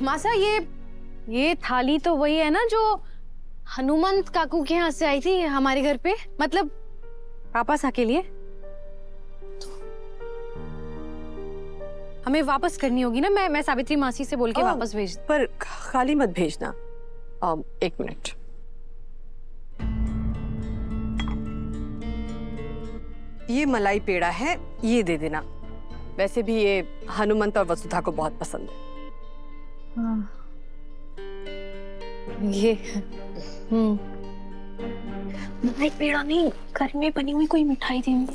मासा ये थाली तो वही है ना जो हनुमंत काकू के यहाँ से आई थी हमारे घर पे, मतलब वापस आके लिए। हमें वापस करनी होगी ना। मैं सावित्री मासी से बोल के वापस भेज। पर खाली मत भेजना। 1 मिनट। ये मलाई पेड़ा है, ये दे देना। वैसे भी ये हनुमंत और वसुधा को बहुत पसंद है। ये मलाई पेड़ा नहीं, घर में बनी हुई कोई मिठाई देनी।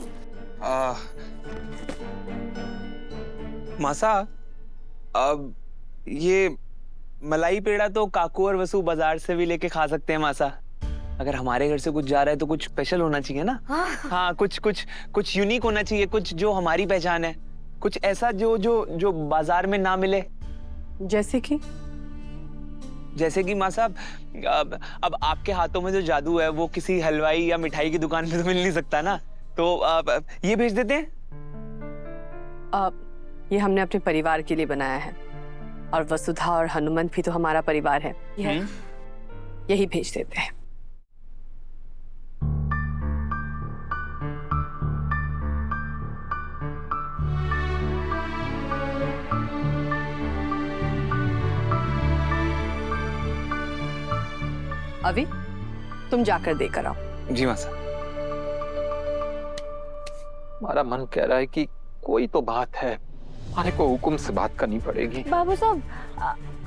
मासा, अब ये मलाई पेड़ा तो काकू और वसु बाजार से भी लेके खा सकते हैं मासा। अगर हमारे घर से कुछ जा रहा है तो कुछ स्पेशल होना चाहिए ना। हाँ, कुछ यूनिक होना चाहिए, कुछ जो हमारी पहचान है, कुछ ऐसा जो बाजार में ना मिले। जैसे कि माँ साहब, अब आपके हाथों में जो जादू है वो किसी हलवाई या मिठाई की दुकान में तो मिल नहीं सकता ना, तो ये भेज देते हैं। ये हमने अपने परिवार के लिए बनाया है, और वसुधा और हनुमंत भी तो हमारा परिवार है। यही भेज देते हैं। अभी तुम जाकर देकर आओ। जी मासा। हमारा मन कह रहा है कि कोई तो बात है, हमारे को हुकुम से बात करनी पड़ेगी। बाबू साहब,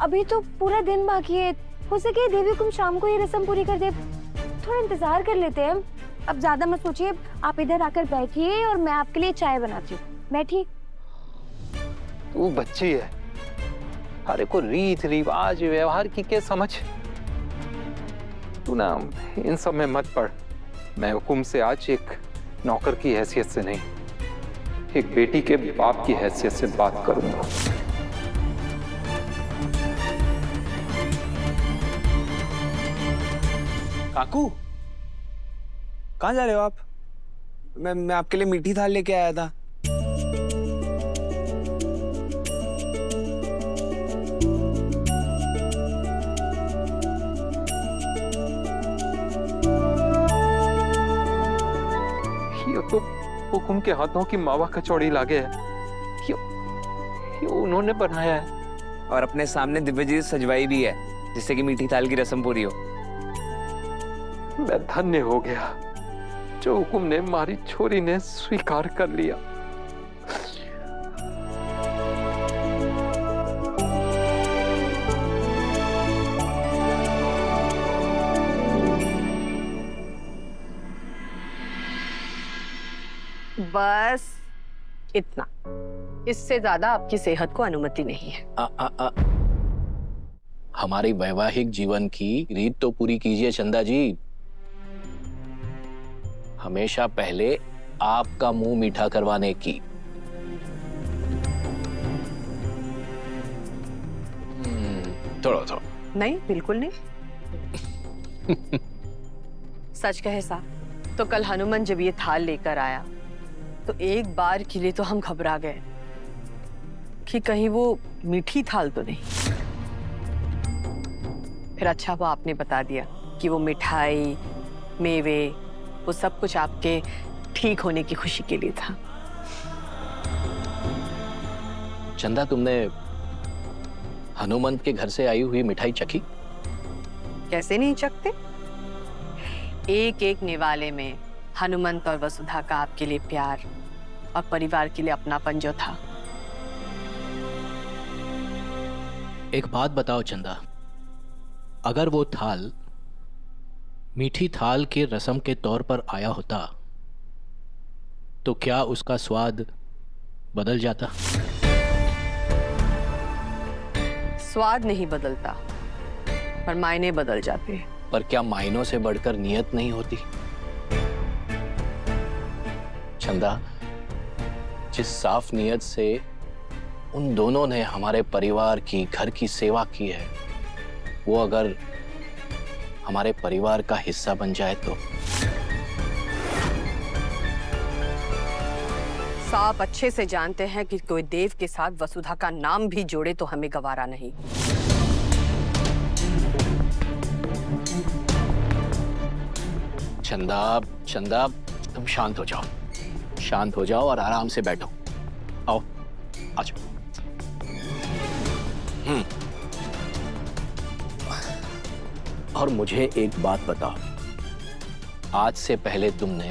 अभी तो पूरा दिन बाकी है, हो सके देवी हुकुम शाम को ये रस्म पूरी कर दे। थोड़ा इंतजार कर लेते हैं। अब ज्यादा मत सोचिए, आप इधर आकर बैठिए और मैं आपके लिए चाय बनाती हूँ। बैठिए। तू बच्ची है, हमारे को रीत रिवाज व्यवहार की क्या समझ। तू ना इन सब में मत पड़। मैं हुकुम से आज एक नौकर की हैसियत से नहीं, एक बेटी के बाप की हैसियत से बात करूंगा। काकू, कहाँ जा रहे हो आप? मैं आपके लिए मीठी थाल लेके आया था। तो हुकुम के हाथों की मावा कचौड़ी लागे है, ये उन्होंने बनाया है, और अपने सामने दिव्य जी सजवाई भी है, जिससे कि मीठी थाल की रस्म पूरी हो। मैं धन्य हो गया जो हुकुम ने हमारी छोरी ने स्वीकार कर लिया। बस इतना, इससे ज्यादा आपकी सेहत को अनुमति नहीं है। हमारी वैवाहिक जीवन की रीत तो पूरी कीजिए चंदा जी। हमेशा पहले आपका मुंह मीठा करवाने की। थोड़ा नहीं, बिल्कुल नहीं। सच कहे साहब, तो कल हनुमान जब ये थाल लेकर आया तो एक बार के लिए तो हम घबरा गए कि कहीं वो मीठी थाल तो नहीं। फिर अच्छा वो आपने बता दिया कि वो मिठाई, मेवे, वो सब कुछ आपके ठीक होने की खुशी के लिए था। चंदा, तुमने हनुमंत के घर से आई हुई मिठाई चखी? कैसे नहीं चखते? एक एक निवाले में हनुमंत और वसुधा का आपके लिए प्यार और परिवार के लिए अपनापन जो था। एक बात बताओ चंदा, अगर वो थाल मीठी थाल के रस्म के तौर पर आया होता तो क्या उसका स्वाद बदल जाता? स्वाद नहीं बदलता, पर मायने बदल जाते हैं। पर क्या मायनों से बढ़कर नियत नहीं होती? चंदा, जिस साफ नियत से उन दोनों ने हमारे परिवार की, घर की सेवा की है, वो अगर हमारे परिवार का हिस्सा बन जाए तो? आप अच्छे से जानते हैं कि कोई देव के साथ वसुधा का नाम भी जोड़े तो हमें गवारा नहीं। चंदा, चंदा, तुम शांत हो जाओ, शांत हो जाओ और आराम से बैठो। आओ, आ जाओ। और मुझे एक बात बताओ, आज से पहले तुमने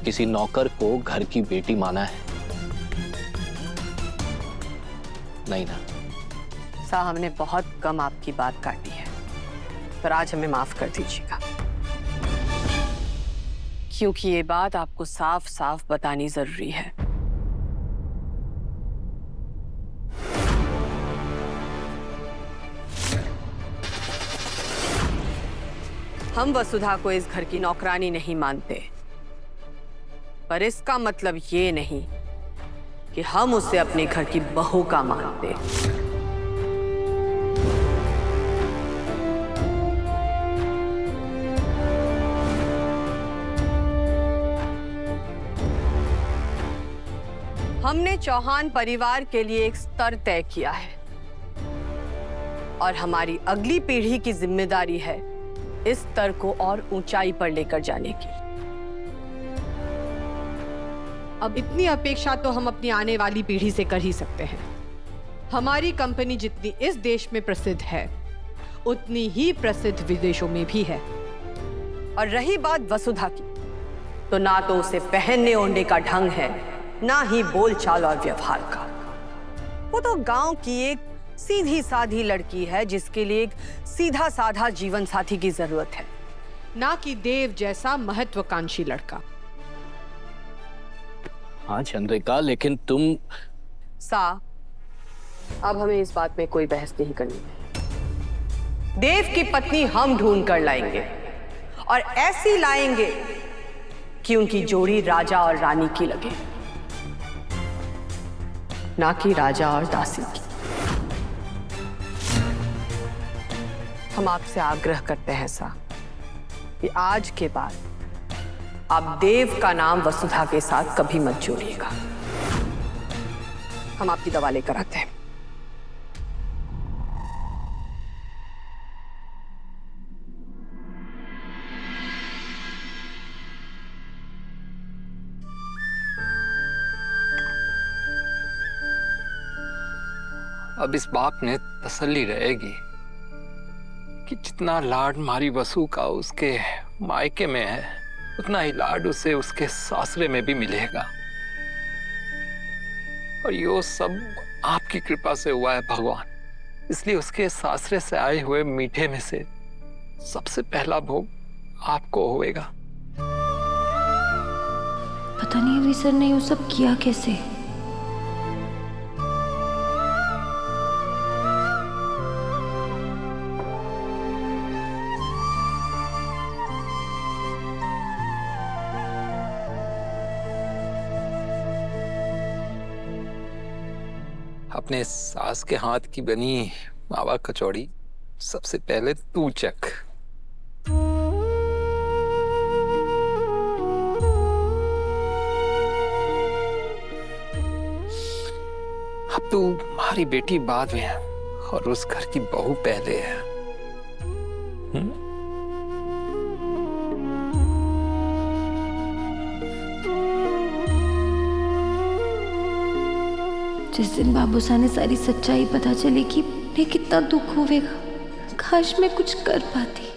किसी नौकर को घर की बेटी माना है? नहीं ना? साहब, हमने बहुत कम आपकी बात काटी है, पर आज हमें माफ कर दीजिएगा, क्योंकि ये बात आपको साफ साफ बतानी जरूरी है। हम वसुधा को इस घर की नौकरानी नहीं मानते, पर इसका मतलब ये नहीं कि हम उसे अपने घर की बहू का मानते। हमने चौहान परिवार के लिए एक स्तर तय किया है और हमारी अगली पीढ़ी की जिम्मेदारी है इस स्तर को और ऊंचाई पर लेकर जाने की। अब इतनी अपेक्षा तो हम अपनी आने वाली पीढ़ी से कर ही सकते हैं। हमारी कंपनी जितनी इस देश में प्रसिद्ध है, उतनी ही प्रसिद्ध विदेशों में भी है। और रही बात वसुधा की, तो ना तो उसे पहनने ओढ़ने का ढंग है, ना ही बोलचाल और व्यवहार का। वो तो गांव की एक सीधी साधी लड़की है जिसके लिए एक सीधा साधा जीवन साथी की जरूरत है, ना कि देव जैसा महत्वाकांक्षी लड़का। हाँ चंद्रिका, लेकिन तुम अब हमें इस बात में कोई बहस नहीं करनी है। देव की पत्नी हम ढूंढ कर लाएंगे, और ऐसी लाएंगे कि उनकी जोड़ी राजा और रानी की लगे, ना कि राजा और दासी की। हम आपसे आग्रह करते हैं कि आज के बाद आप देव का नाम वसुधा के साथ कभी मत जोड़िएगा। हम आपकी दवा लेकर आते हैं। अब इस बात में तसल्ली रहेगी कि जितना लाड मारी वसु का उसके मायके में है, उतना ही लाड उसे उसके सासरे में भी मिलेगा। और ये सब आपकी कृपा से हुआ है भगवान, इसलिए उसके सासरे से आए हुए मीठे में से सबसे पहला भोग आपको होएगा। पता नहीं अभी सर ने वो सब किया कैसे। अपने सास के हाथ की बनी मावा कचौड़ी सबसे पहले तू चख। अब तू हमारी बेटी बाद में है और उस घर की बहू पहले है। जिस दिन बाबूसा ने सारी सच्चाई पता चलेगी, उन्हें कितना दुख होगा। काश मैं कुछ कर पाती।